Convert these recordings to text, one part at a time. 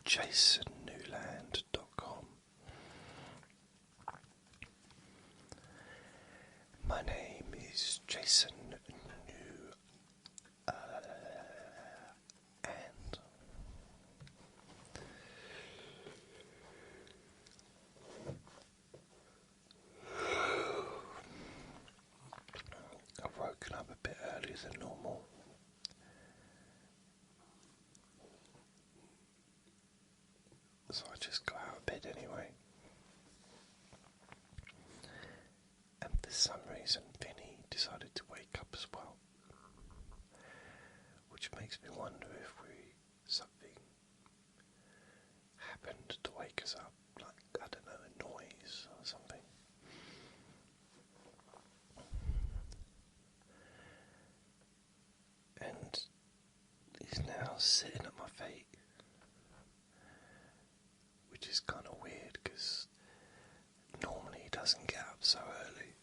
jasonnewland.com. My name is Jason New and I've woken up a bit earlier than normal. So I just got out of bed anyway. And for some reason Vinnie decided to wake up as well. Which makes me wonder if something happened to wake us up. Like, I don't know, a noise or something. And he's now sitting at my feet. Which is kind of weird because normally he doesn't get up so early.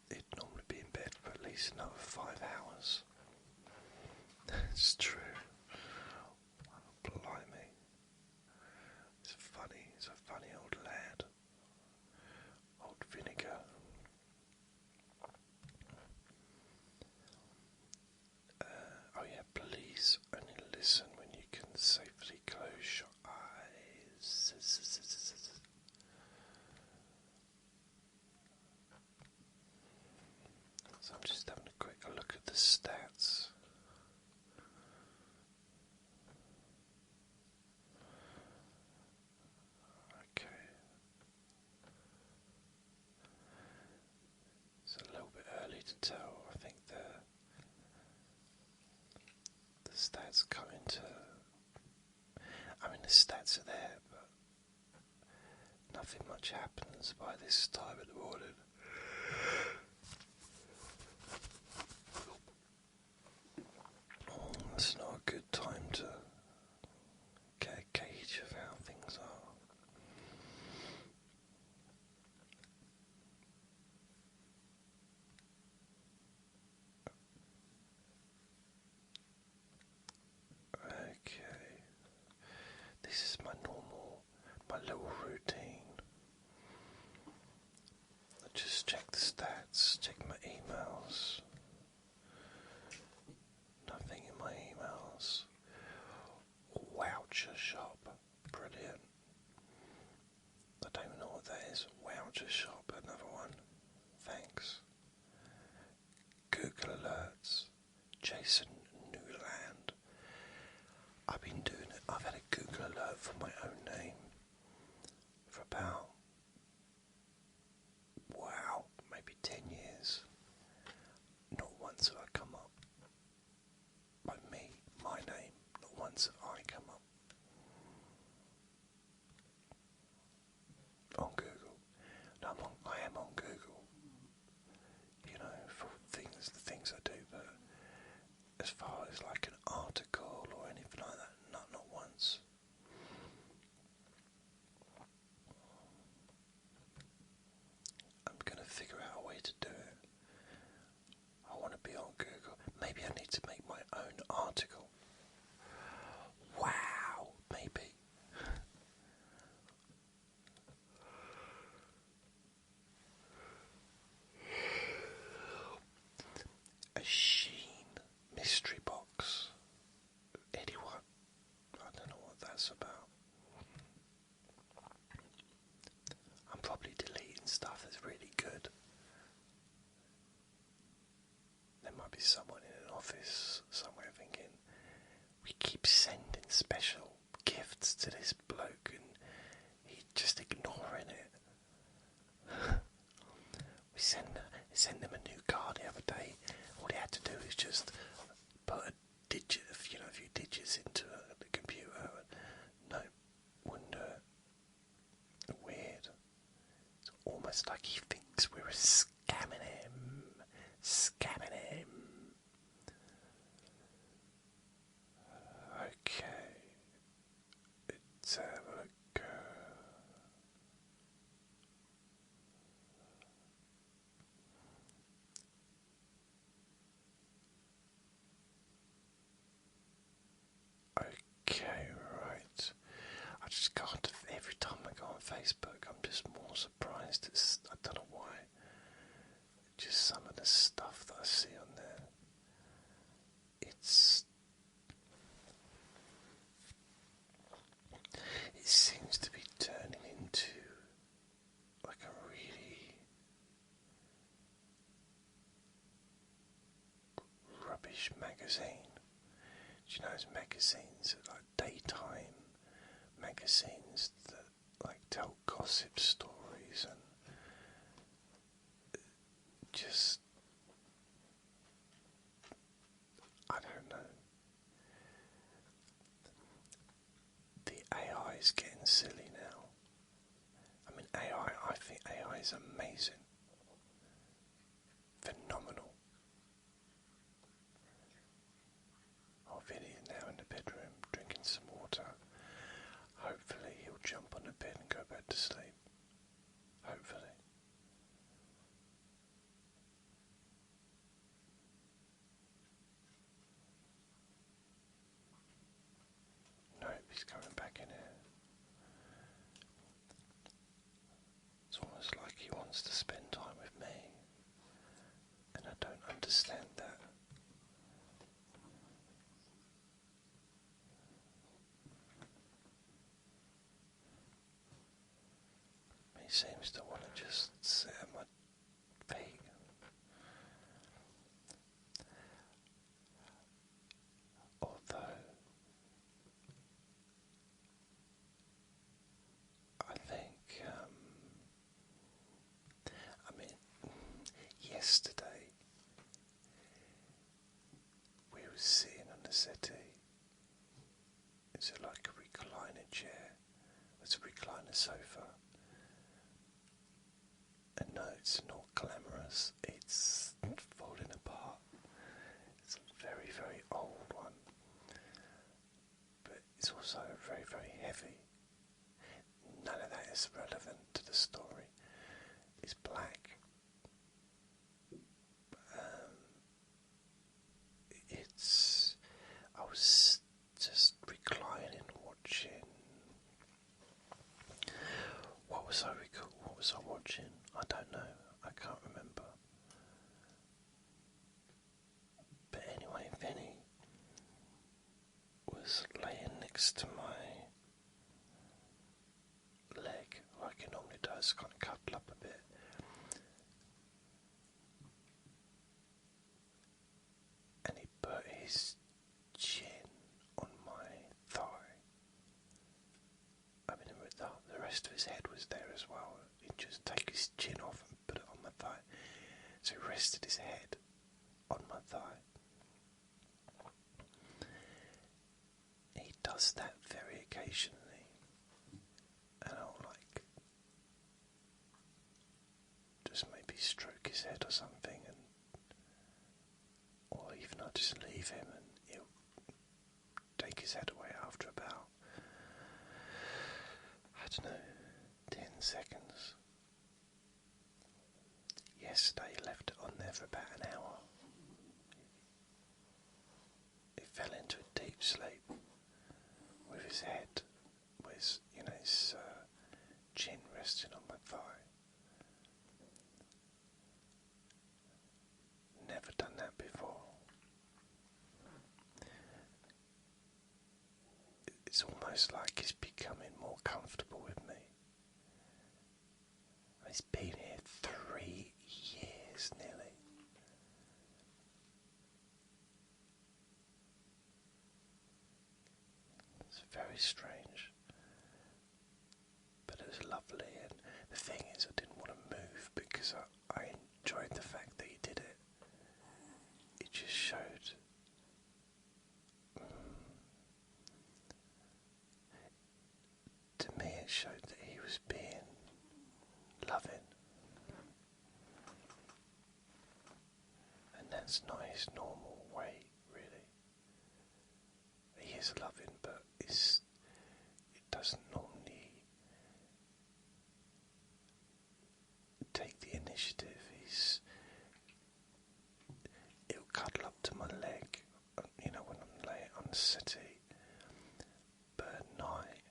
He'd normally be in bed for at least another 5 hours. It's true. Blimey. He's a funny old lad. Old vinegar. Oh yeah, please only listen when you can safely close your eyes. So I'm just having a quick look at the stats. Okay. It's a little bit early to tell. I think the stats come into... I mean, the stats are there, but nothing much happens by this time of the morning. It's not a good time to get a gauge of how things are. Okay, this is my little routine. I just check the stats, check my emails. Nothing in my emails. Voucher shop, brilliant. I don't even know what that is. Voucher shop, another one. Thanks. Google alerts, Jason Newland. I've been doing it. I've had a Google alert for my own name for about, maybe 10 years. Not once have I come up by me, my name. Not once have I come up on Google. No, I am on Google. You know, for the things I do, but as far as like an article or anything like that, not once. I'm gonna figure out a way to do it. I want to be on Google. Maybe I need to make my own article. Wow, maybe. A Sheen mystery box. Anyone? I don't know what that's about. I'm probably deleting stuff that's really good. There might be someone in an office somewhere thinking, we keep sending special gifts to this bloke and he's just ignoring it. We sent him a new car the other day. All he had to do is just put a few digits into the computer. No, wouldn't do it. Weird. It's almost like he thinks we're scamming him. Okay. Let's have a look. just more surprised. I don't know why. Just some of the stuff that I see on there. It seems to be turning into like a really rubbish magazine. Do you know those magazines that like daytime magazines that like tell gossip stories and just, I don't know. The AI is getting silly now. I mean, I think AI is amazing. Phenomenal. Oh, Vinnie is now in the bedroom drinking some water. Hopefully he'll jump on the bed and go back to sleep. Hopefully. No, he's coming back in here. It's almost like he wants to spend time with me. And I don't understand that. He seems to want to just sit at my feet. Although I think, I mean, yesterday we were sitting on the settee. It's like a recliner chair. It's a recliner sofa. And no, it's not glamorous. It's falling apart. It's a very, very old one. But it's also very, very heavy. None of that is relevant to the story. It's black. I was just reclining, watching. What was I watching? I don't know. I can't remember. But anyway, Vinnie was laying next to my leg, like he normally does, kind of cuddle up a bit. And he put his chin on my thigh. I mean, the rest of his head was there as well. He'd just take his chin off and put it on my thigh. So he rested his head on my thigh. He does that very occasionally. And I'll like just maybe stroke his head or something, and or even I'll just leave him and he'll take his head away after about, I don't know, 10 seconds. Yesterday he left it on there for about an hour. He fell into a deep sleep with his head, with his chin resting on my thigh. Never done that before. It's almost like he's becoming more comfortable with me. He's been here 3 years nearly. It's very strange. But it was lovely, and the thing is I didn't want to move because I enjoyed the fact that he did it. It just showed to me, it showed that he was being loving, and that's not his normal way, really. He is loving, but it doesn't normally take the initiative. He'll cuddle up to my leg, when I'm laying on the settee, but at night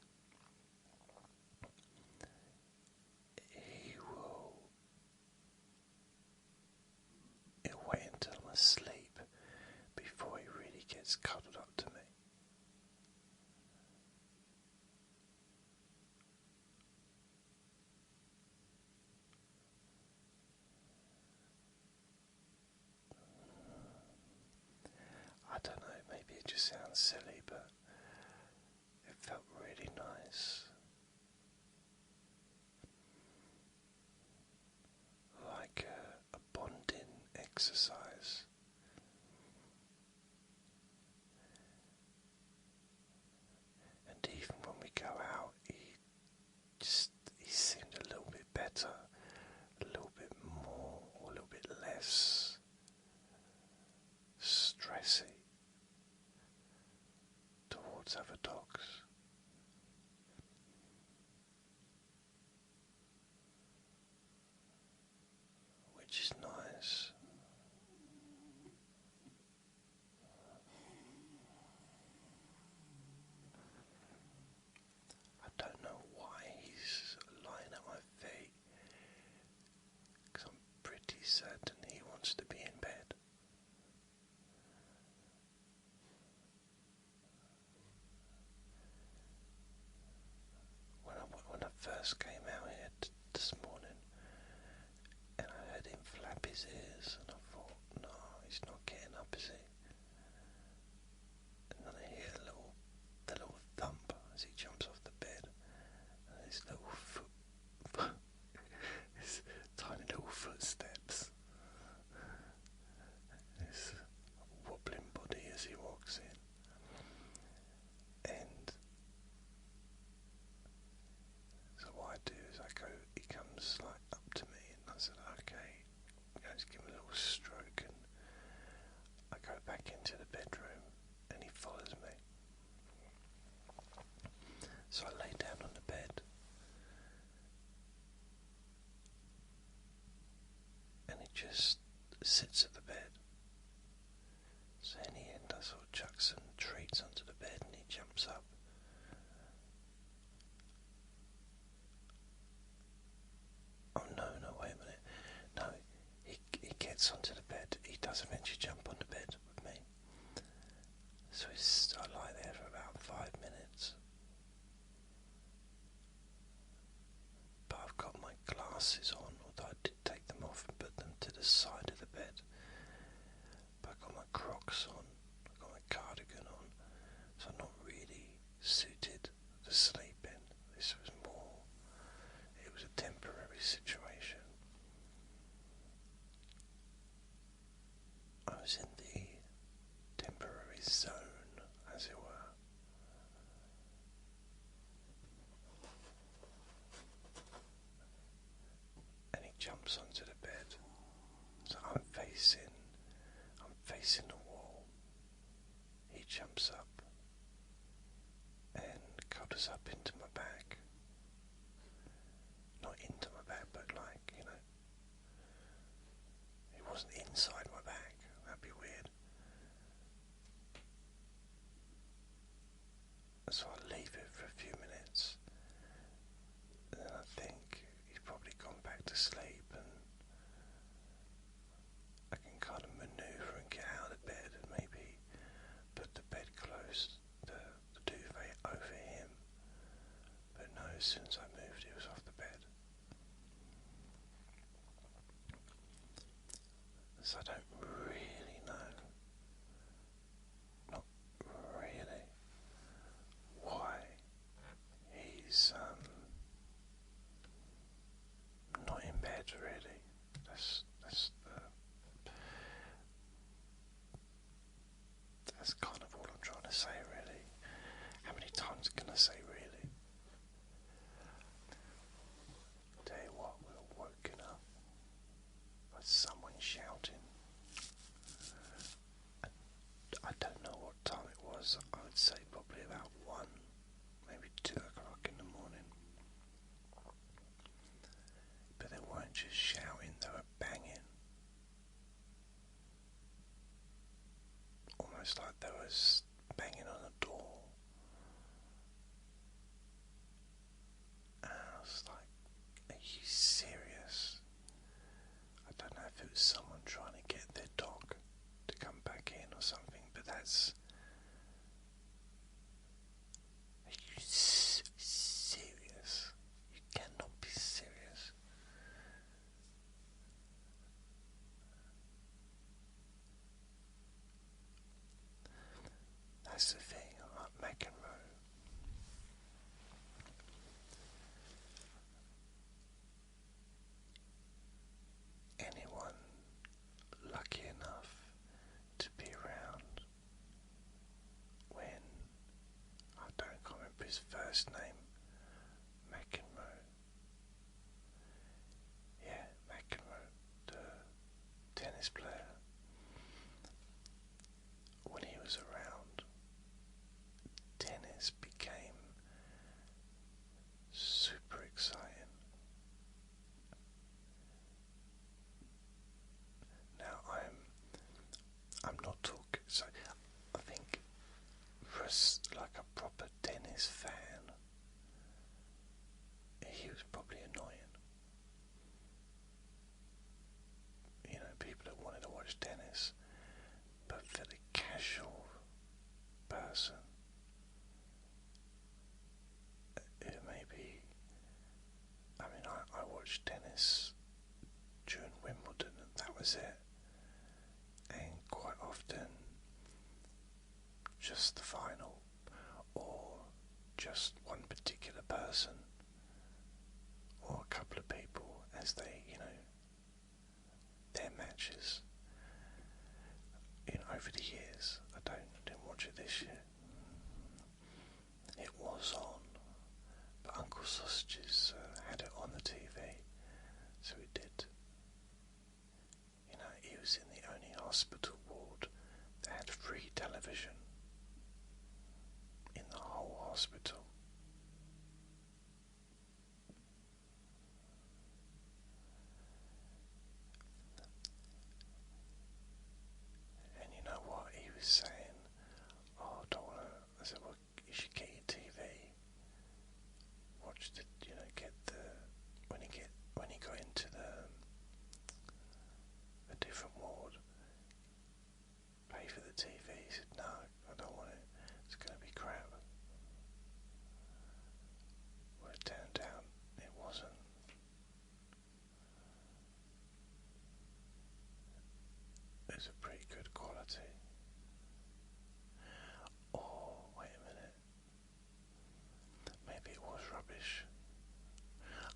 just sounds silly, but it felt really nice. Like a bonding exercise. And even when we go out, he seemed a little bit better, a little bit more, or a little bit less stressy towards other dogs. Which is nice. I don't know why he's lying at my feet, because I'm pretty certain he wants to be in bed. When I first came out here this morning, and I heard him flap his ears, and I thought, no, he's not getting up, is he? And then I hear the little thump as he jumps off the bed, and his little his tiny little footsteps, his wobbling body as he walks in, and so what I do is he comes like up to me, and I said, okay, I'm going to give him a little stroke, and I go back into the bedroom, and he follows me. So I lay down on the bed, and he just sits at the bed. So in the end, I sort of chuck some treats onto the bed, and he jumps up. Oh no, wait a minute. No, he gets onto the bed. He does eventually jump on the bed with me. So I lie there for about 5 minutes. But I've got my glasses on, although I did take them off and put them to the side of the bed. But I've got my Crocs on, I've got my cardigan on, so I'm not really suited to sleep in. This was it was a temporary situation. I was in the temporary zone, as it were. And he jumps onto the bed. So I'm facing the wall. He jumps up and cuddles up into my back. Not into my back, but like, it wasn't inside my back. That'd be weird. So I leave it for a few minutes, and then I think he's probably gone back to sleep, and I can kind of manoeuvre and get out of bed and maybe put the bed close, the duvet over him. But no, as soon as I moved, he was off the bed. So I don't really know, not really, why he's not in bed, really. That's kind of all I'm trying to say, really. How many times can I say really? Tell you what, we were woken up by someone shouting. I don't know what time it was. I would say probably about 1, maybe 2 o'clock in the morning. But they weren't just shouting, they were banging. Almost like they was banging on a door. And I was like, are you serious? I don't know if it was someone trying to get their dog to come back in or something, but that's... Are you serious? You cannot be serious. that's the thing, like McEnroe. Anyone lucky enough to be around when, can't remember his first name, McEnroe. Yeah, McEnroe, the tennis player. When he was around, tennis became super exciting. Now I'm not talking, so I think for us, like a proper tennis fan, he was probably annoying. You know, people that wanted to watch tennis, but for the casual person who maybe, I mean, I watched tennis during Wimbledon and that was it, and quite often just the final or just one particular person or a couple of people as they, their matches. Over the years, I didn't watch it this year. It was on, but Uncle Sausages had it on the TV, so he did. He was in the only hospital ward that had free television in the whole hospital. And you know what he was saying? Oh, I don't want to. I said, well, you should get your TV. Watch the, get the when he got into a different ward. Pay for the TV. He said, no, I don't want it. It's going to be crap. Well, it turned out it wasn't. It was a pretty good quality. Oh, wait a minute. Maybe it was rubbish.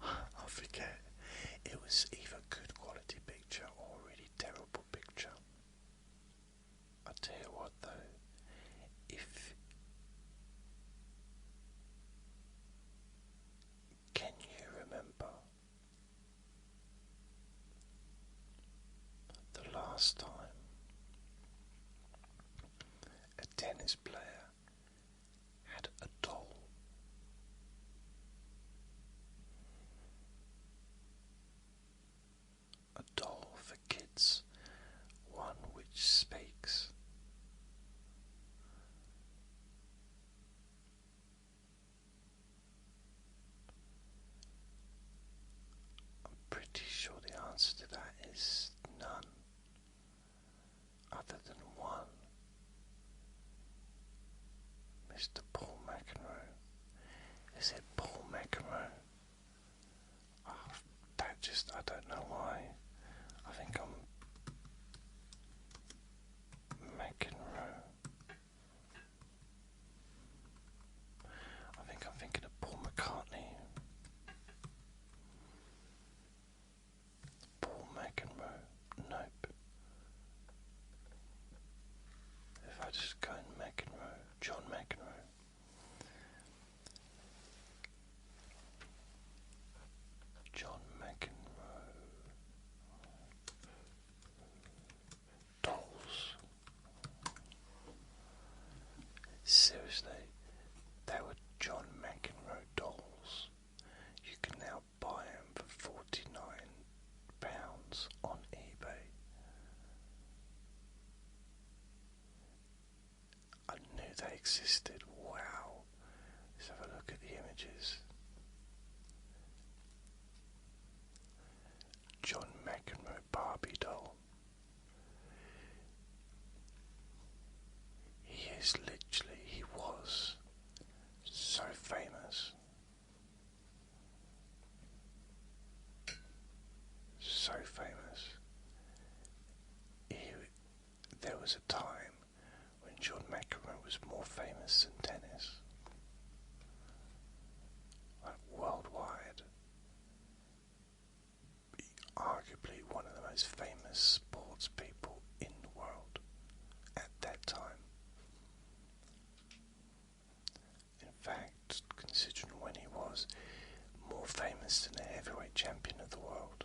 I forget. It was either good quality picture or really terrible picture. I tell you what though, can you remember the last time a tennis player had a doll? A doll for kids, one which speaks. I'm pretty sure the answer to that is none, other than one. Mr. Paul McEnroe. Is it Paul McEnroe? Oh, I don't know why. I think I'm McEnroe. I think I'm thinking of Paul McCartney. Paul McEnroe. Nope. If I just go in McEnroe, John McEnroe. John McEnroe. Dolls. Seriously, they were John McEnroe dolls. You can now buy them for £49 on eBay. I knew they existed. Wow. Let's have a look at the images. John McEnroe Barbie doll. He was so famous. So famous. There was a time when John McEnroe was was more famous than tennis. Like worldwide. Arguably one of the most famous sports people in the world at that time. In fact, considering when he was more famous than the heavyweight champion of the world.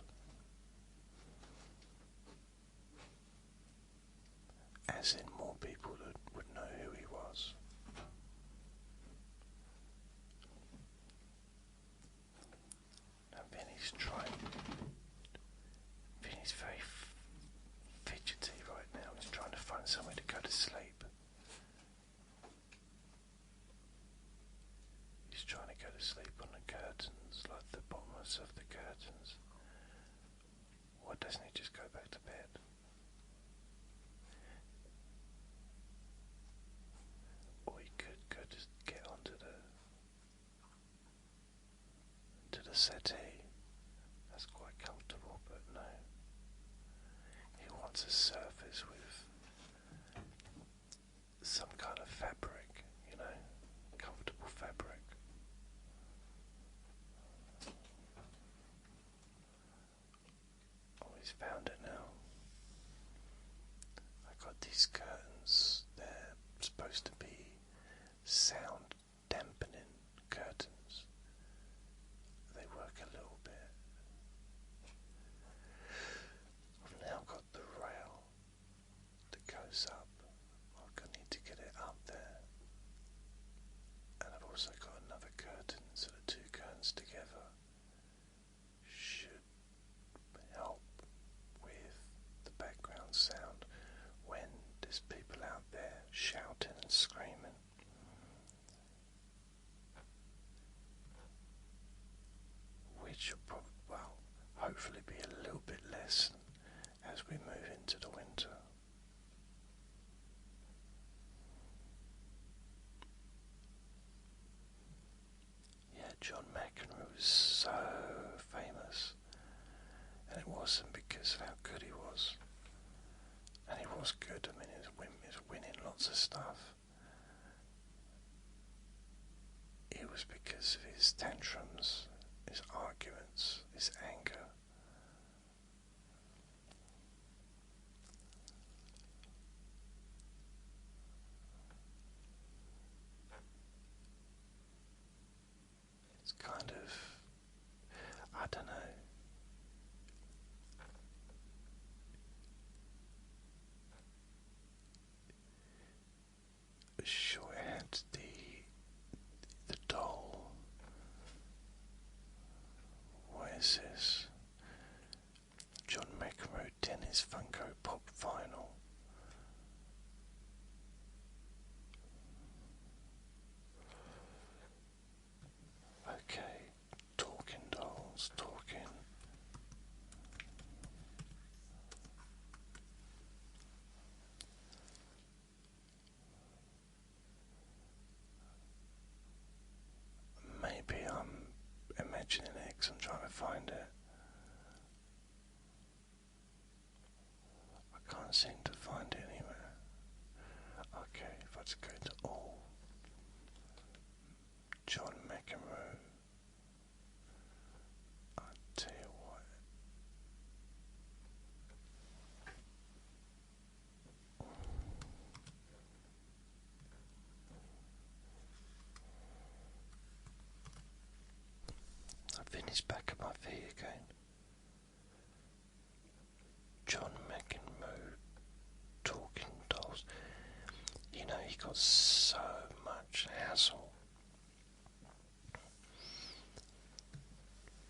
As in more people that would know who he was. Now Vinnie's very fidgety right now. He's trying to find somewhere to go to sleep. He's trying to go to sleep on the curtains, like the bottoms of the curtains. Why doesn't he just go back to bed? Or he could go just get onto the settee. That's quite comfortable, but no. He wants a surface with some kind of fabric, you know, comfortable fabric. Oh, he's found it now. I got these curtains. They're supposed to be sound-dampening curtains. They work a little bit. I've now got the rail that goes up. I need to get it up there. And I've also got another curtain, so the two curtains together should help with the background sound when there's people out there shouting and screaming. Which will probably, well, hopefully be a little bit less as we move into the winter. Yeah, John McEnroe was so famous, and it wasn't because of how good he was. And he was good. I mean, he was winning lots of stuff. It was because of his tantrums, his arguments, his anger. It's kind of, I don't know. Sure, it had the doll. What is this? John McEnroe tennis Funko Pop vinyl. Okay, talking dolls, talking. Maybe I'm imagining it 'cause I'm trying to find it. I can't seem to find it anywhere. Okay, if I just go to all. John McEnroe. I'll tell you what. Vinnie's back at my feet again. John McEnroe talking dolls. You know, he got so much hassle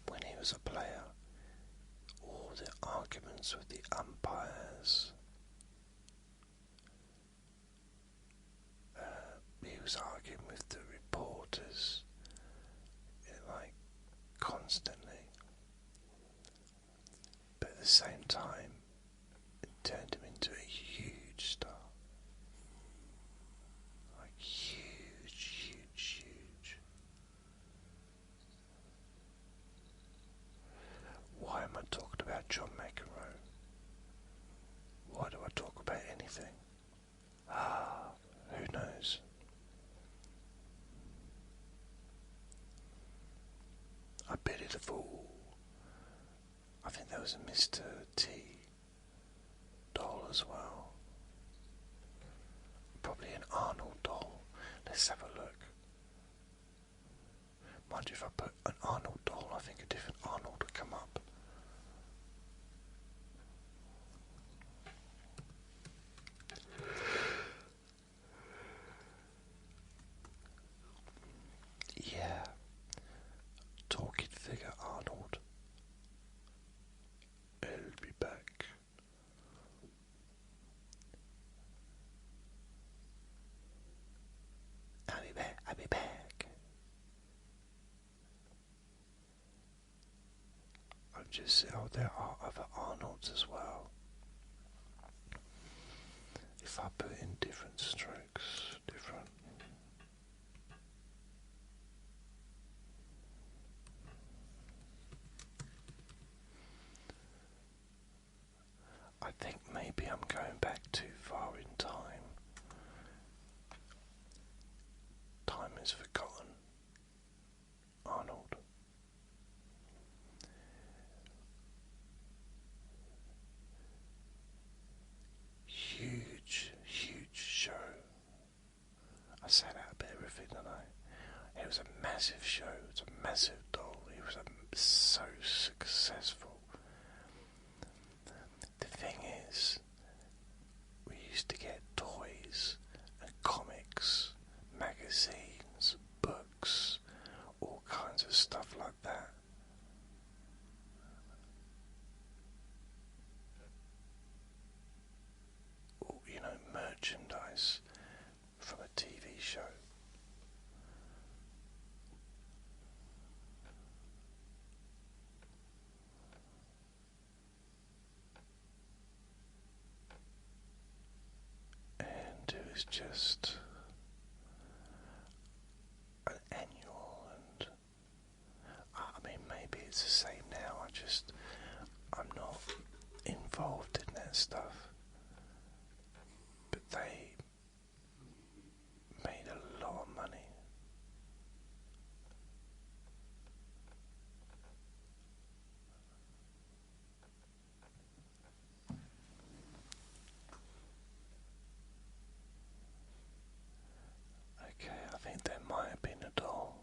when he was a player. All the arguments with the umpires. He was arguing with the reporters. Like, constantly, but at the same time it turned him into a huge star, like huge. Why am I talking about John McEnroe? Why do I talk about anything? Who knows? there was a Mr. T doll as well. Probably an Arnold doll. Let's have a look. Mind you, if I put an Arnold doll, I think a different Arnold would come up. Yeah. Talking figure Arnold. I'll be back. I'll be back. There are other Arnolds as well. If I put in different strokes, I think maybe I'm going back too far in time. Time is forgotten. Arnold. Huge show. I say that about everything, don't I? It was a massive show. It was a massive doll. It was so successful. The thing is, we used to get toys and comics, magazines, books, all kinds of stuff like that. You know, merchandise from a TV show. And it was just an annual, and I mean, maybe it's the same now. I'm not involved in that stuff. But they made a lot of money. Okay, I think there might have been a doll.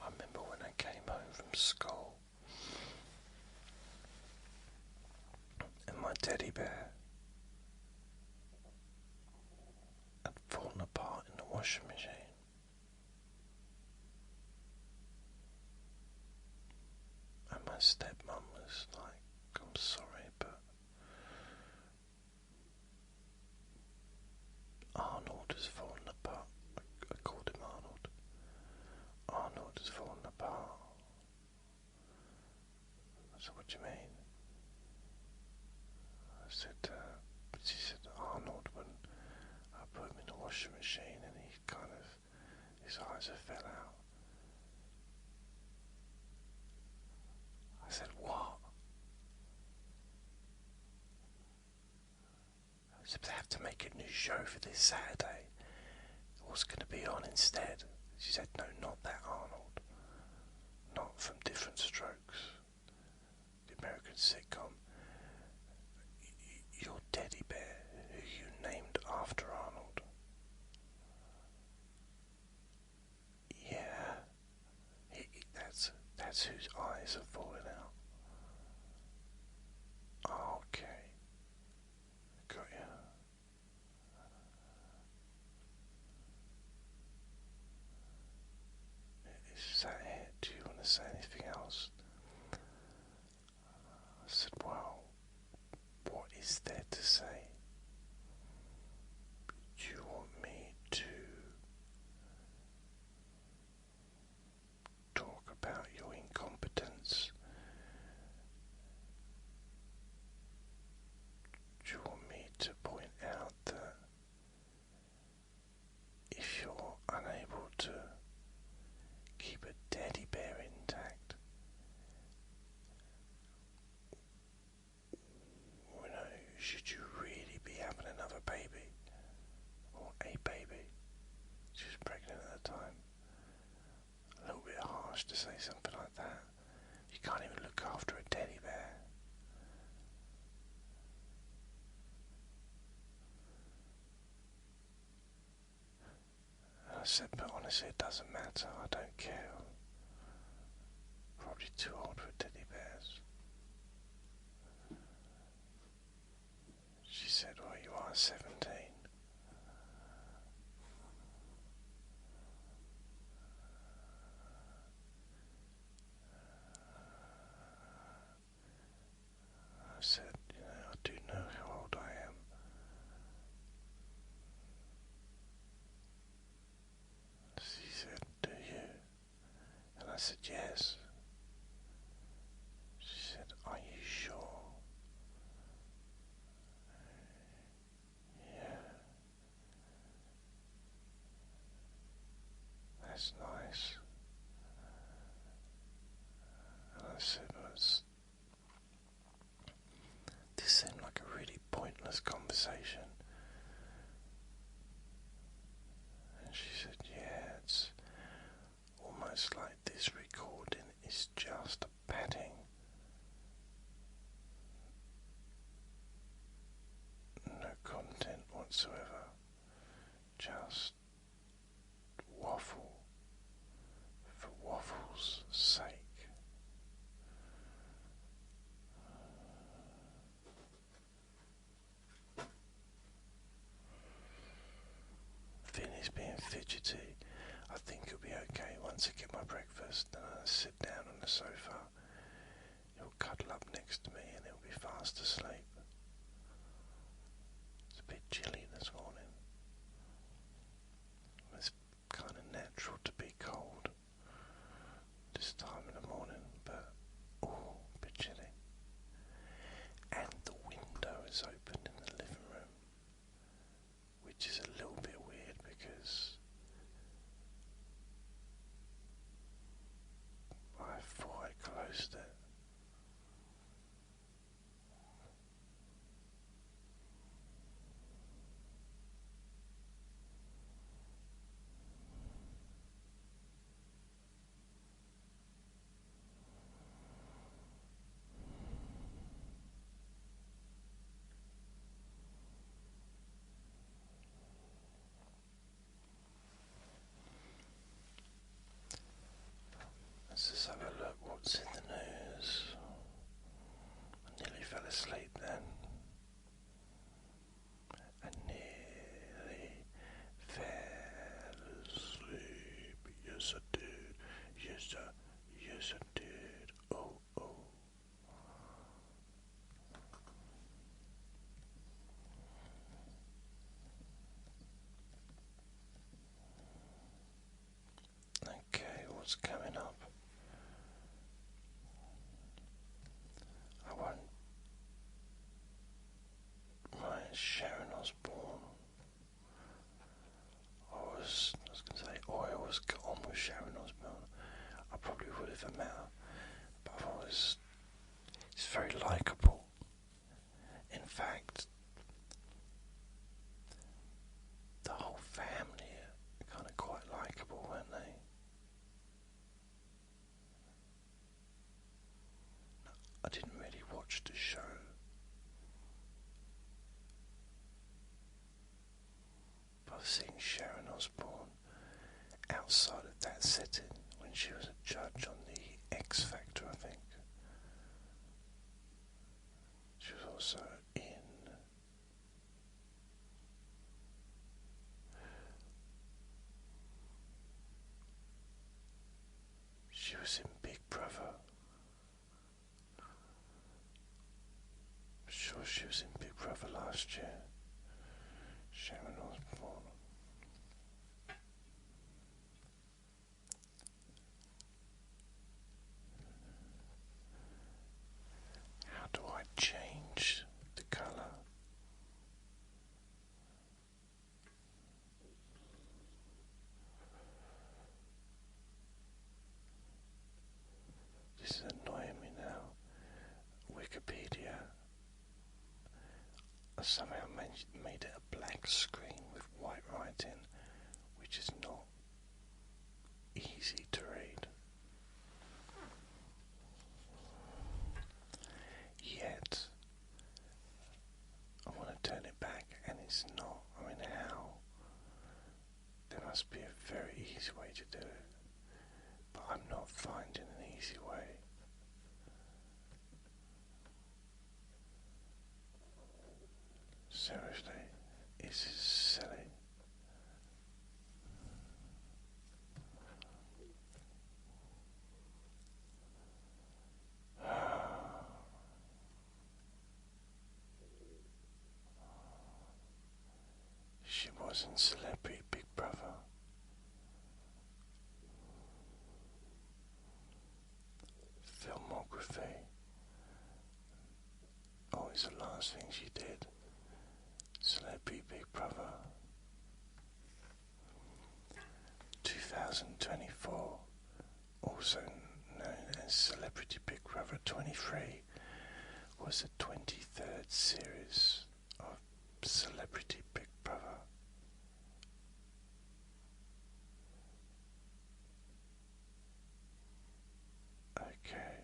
I remember when I came home from school and my teddy bear had fallen apart in the washing machine. And my stepmom was like, I'm sorry, but Arnold has fallen apart. I called him Arnold. Arnold has fallen apart. I said, what do you mean? I said, she said, Arnold, when I put him in the washing machine and he kind of, his eyes have fell out. I said, what? I said, they have to make a new show for this Saturday. What's going to be on instead? She said, no, not that Arnold. Not from Different Strokes. The American sitcom. Your teddy bear, who you named after Arnold. Yeah. That's whose eyes are falling out. Oh, okay. Got you. Is that it? Do you want to say anything else? I said, well, what is there to say? Do you want me to talk about your incompetence? Do you want me to point out that if you're unable to keep a teddy bear intact, harsh to say something like that. You can't even look after a teddy bear. And I said, but honestly it doesn't matter, I don't care. I'm probably too old for teddy bears. She said, well, you are 17. I said, I do know how old I am. She said, do you? And I said, yes. She said, are you sure? Yeah. That's nice. And I said, this seemed like a really pointless conversation. And she said, yeah, it's almost like this recording is just a padding. No content whatsoever. Just waffle for waffle's sake. Vinnie's being fidgety. I think it'll be okay once I get my breakfast and I sit down on the sofa. He'll cuddle up next to me and he'll be fast asleep. It's a bit chilly this morning. It's kind of natural to be cold this time in the morning, but a bit chilly. And the window is open in the living room, which is a little bit weird because I thought I closed it. Let's just have a look what's in the news. I nearly fell asleep then. I nearly fell asleep. Yes I did. Yes I did. Oh. Okay, what's coming up? Sharon Osbourne. I was going to say, I always got on with Sharon Osbourne. I probably would have met her, but it's very likeable. In fact, the whole family are kind of quite likeable, weren't they? I didn't really watch the show. I've seen Sharon Osbourne outside of that setting when she was a judge on the X Factor, I think. She was also in Big Brother. I'm sure she was in Big Brother last year. Sharon Osbourne. How do I change the colour? This is annoying me now. Wikipedia. I somehow made it a black screen with white writing, which is not easy to read. must be a very easy way to do it, but I'm not finding an easy way. Seriously, is this silly? She was in Celebrity Big Brother. Filmography. Oh, it's the last thing she did. Celebrity Big Brother. 2024, also known as Celebrity Big Brother 23, was the 23rd series of Celebrity Big Brother. Okay.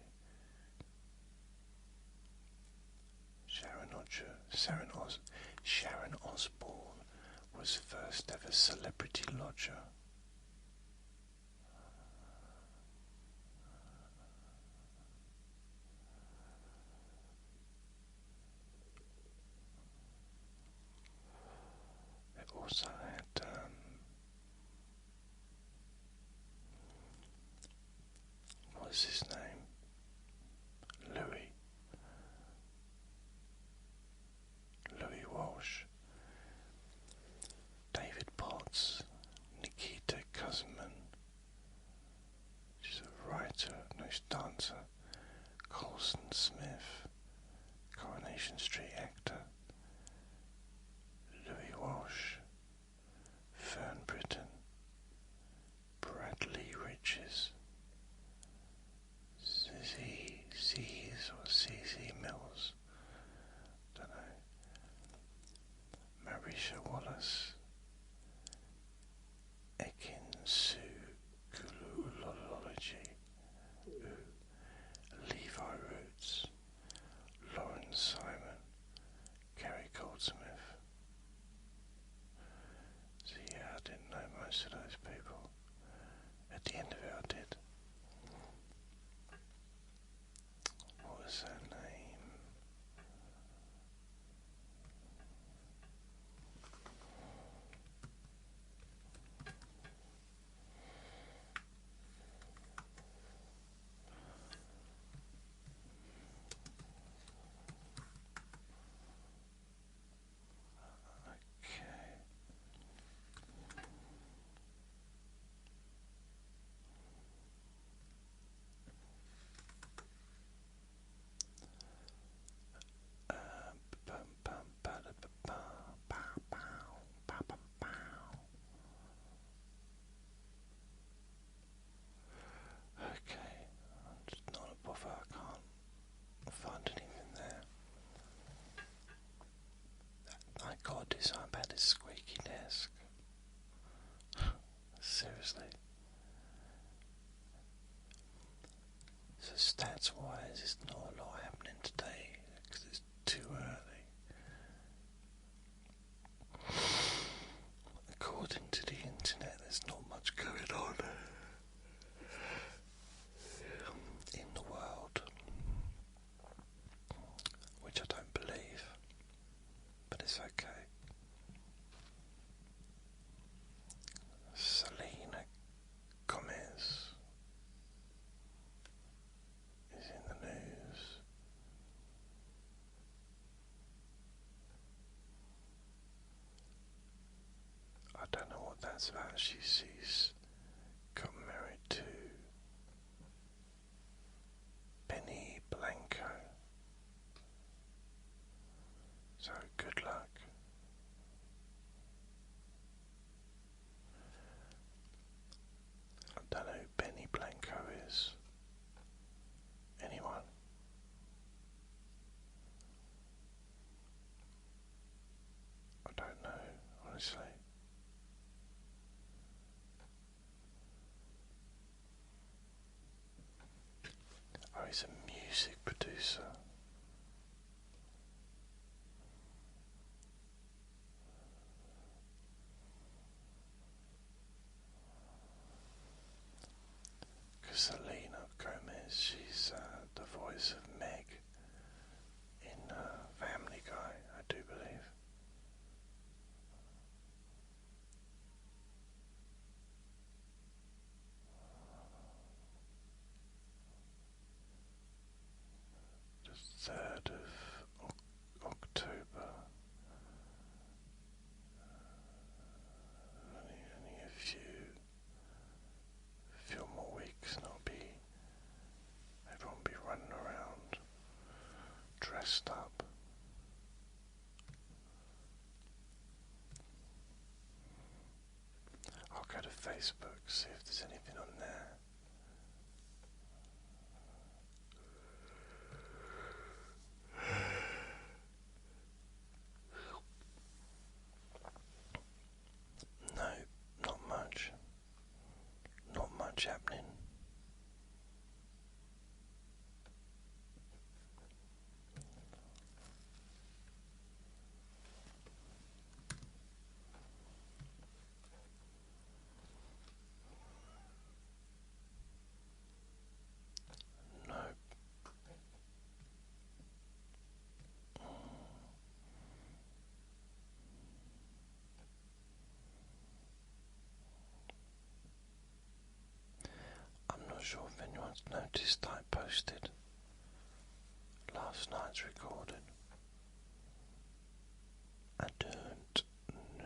Sharon Osbourne was the first ever celebrity lodger. It also had what was his name? Louis Walsh, David Potts, Nikita Kuzman, she's a writer, no, she's a dancer, Colson Smith, Coronation Street actor, Louis Walsh, Fern Britton, Bradley Riches, ZZ Mills, don't know, Marisha Wallace, Ekin Kulology, Levi Roots, Lauren Simon, Gary Goldsmith. So yeah, I didn't know most of those people. At the end of it I did. What was her name? Okay, I'm just not a bother, I can't find anything there. I gotta do something about this squeaky desk. Seriously. So stats wise, it's not a lot happening today because it's too early. According to the internet, there's not much going on in the world, which I don't believe, but it's okay. Selena Gomez is in the news. I don't know what that's about. She's got married to Benny Blanco. So good luck. I don't know who Benny Blanco is. Anyone? I don't know, honestly. Oh, he's a music producer. Facebook, see if there's anything on there. No, not much. Not much happening. No. I'm not sure if anyone's noticed I posted last night's recording. I don't know.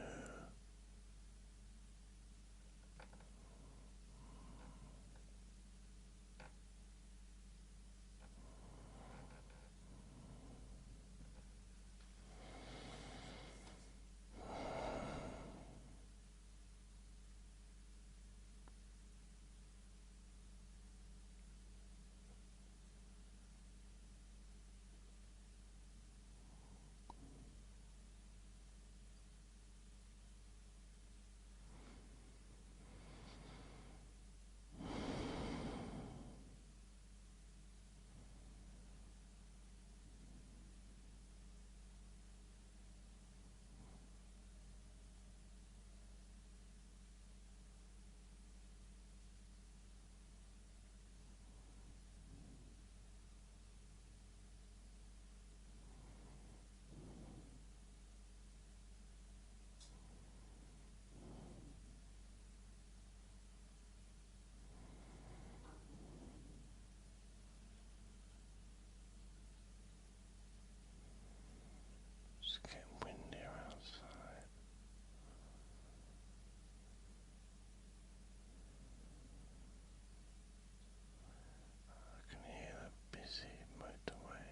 It's getting windier outside. I can hear the busy motorway.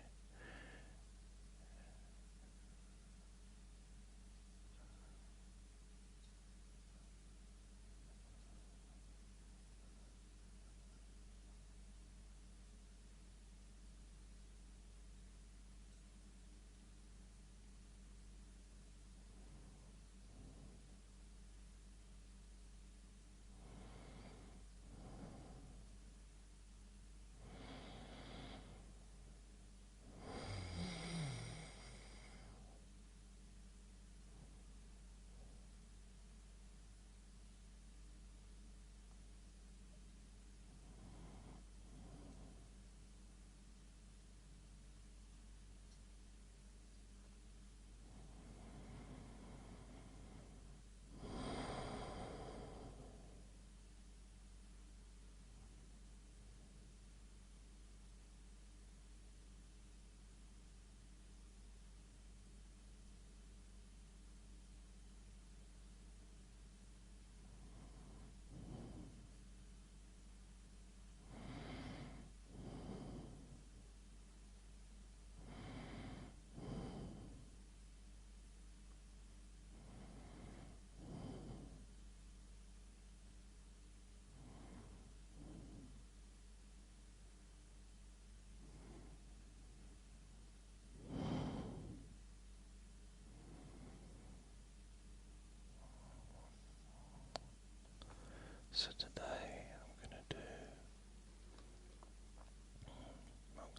So today I'm going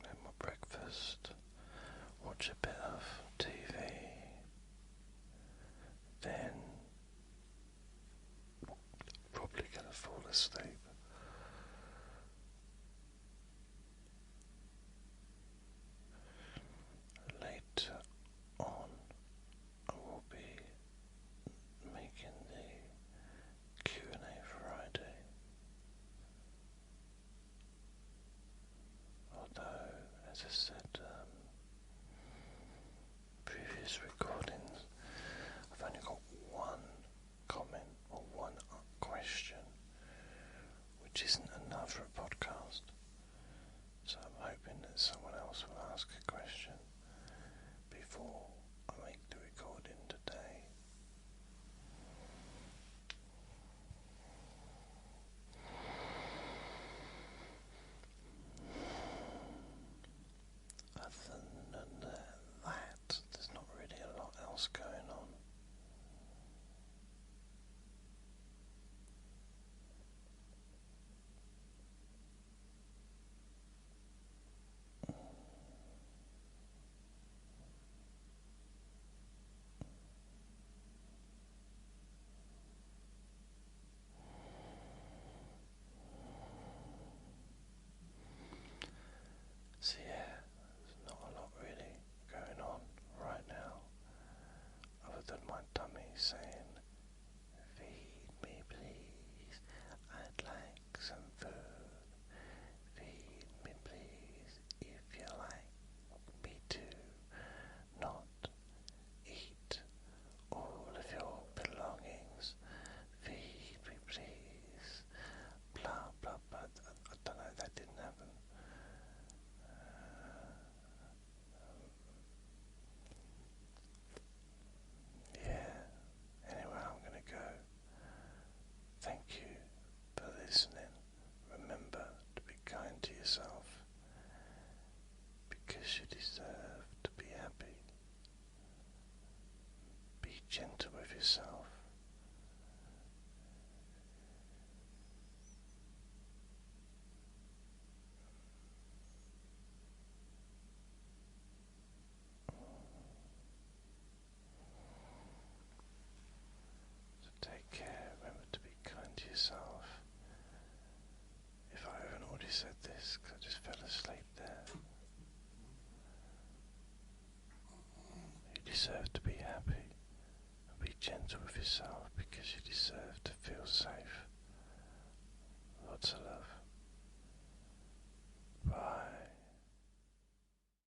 to have my breakfast, watch a bit of TV, then probably going to fall asleep. Later on I will be making the Q&A Friday. Although, as I said, previous recordings, I've only got one comment or one question, which isn't enough for a podcast. So I'm hoping that someone else will ask a question before I make the recording today. deserve to be happy. Be gentle with yourself because you deserve to feel safe. Lots of love.